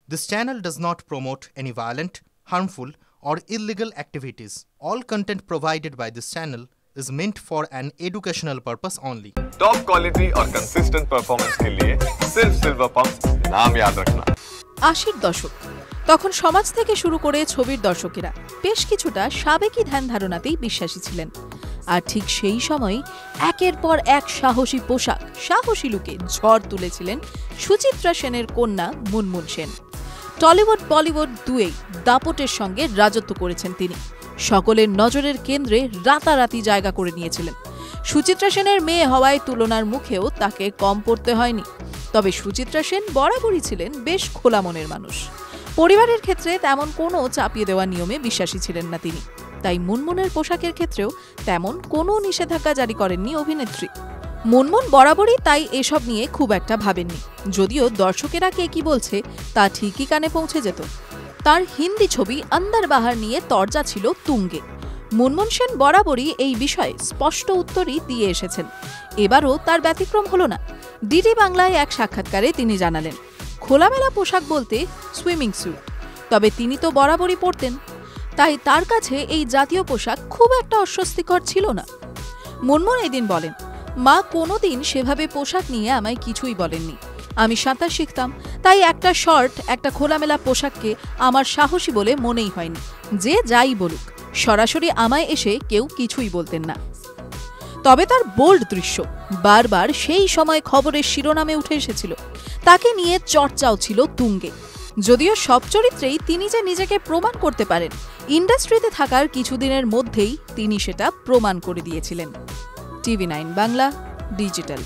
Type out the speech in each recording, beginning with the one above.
This channel does not promote any violent, harmful, or illegal activities. All content provided by this channel is meant for an educational purpose only. Top quality और consistent performance के लिए सिर्फ silver pump नाम याद रखना। ৮০-র দশক তখন সমাজ থেকে শুরু করে ছবির দর্শকেরা বেশ কিছুটা সাবেকি ধ্যান ধারণাতেই বিশ্বাসী ছিলেন। আর ঠিক সেই সময় একের পর এক সাহসী পোশাক, সাহসী লুকে ঝড় তুলেছিলেন সুচিত্রা সেনের কন্যা মুনমুন সেন। টলিউড বলিউড দুয়েই দাপটের সঙ্গে রাজত্ব করেছেন তিনি। সকলের নজরের কেন্দ্রে রাতারাতি জায়গা করে নিয়েছিলেন। সুচিত্রা সেনের মেয়ে হওয়ায় তুলনার মুখেও তাকে কম পড়তে হয়নি। তবে সুচিত্রা সেন বরাবরই ছিলেন বেশ খোলা মনের মানুষ। পরিবারের ক্ষেত্রে তেমন কোনো চাপিয়ে দেওয়া নিয়মে বিশ্বাসী ছিলেন না তিনি। তাই মুনমুনের পোশাকের ক্ষেত্রেও তেমন কোনো নিষেধাজ্ঞা জারি করেননি অভিনেত্রী। মুনমুন বরাবরই তাই এসব নিয়ে খুব একটা ভাবেননি, যদিও দর্শকেরা কে কি বলছে তা ঠিকই কানে পৌঁছে যেত। তার হিন্দি ছবি আন্দার বাহার নিয়ে তরজা ছিল তুঙ্গে। মুনমুন সেন বরাবরই এই বিষয়ে স্পষ্ট উত্তরই দিয়ে এসেছেন। এবারও তার ব্যতিক্রম হলো না। ডিডি বাংলায় এক সাক্ষাৎকারে তিনি জানালেন, খোলামেলা পোশাক বলতে সুইমিং স্যুট, তবে তিনি তো বরাবরই পরতেন, তাই তার কাছে এই জাতীয় পোশাক খুব একটা অস্বস্তিকর ছিল না। মুনমুন এদিন বলেন, মা কোনোদিন সেভাবে পোশাক নিয়ে আমায় কিছুই বলেননি। আমি সাঁতার শিখতাম, তাই একটা শর্ট, একটা খোলামেলা পোশাককে আমার সাহসী বলে মনেই হয়নি। যে যাই বলুক, সরাসরি আমায় এসে কেউ কিছুই বলতেন না। তবে তার বোল্ড দৃশ্য বারবার সেই সময় খবরের শিরোনামে উঠে এসেছিল। তাকে নিয়ে চর্চাও ছিল তুঙ্গে। যদিও সব চরিত্রেই তিনি যে নিজেকে প্রমাণ করতে পারেন, ইন্ডাস্ট্রিতে থাকার কিছুদিনের মধ্যেই তিনি সেটা প্রমাণ করে দিয়েছিলেন। TV9 Bangla digital.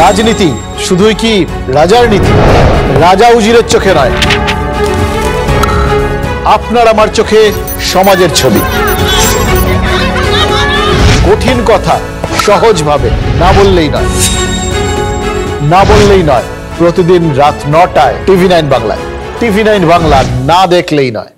রাজনীতি শুধুই কি রাজার নীতি? রাজা উজিরের চোখে নয়, আপনার আমার চোখে সমাজের ছবি। কঠিন কথা সহজভাবে না বললেই নয়। প্রতিদিন রাত ৯টায় TV9 বাংলায়। TV9 বাংলা না দেখলেই নয়।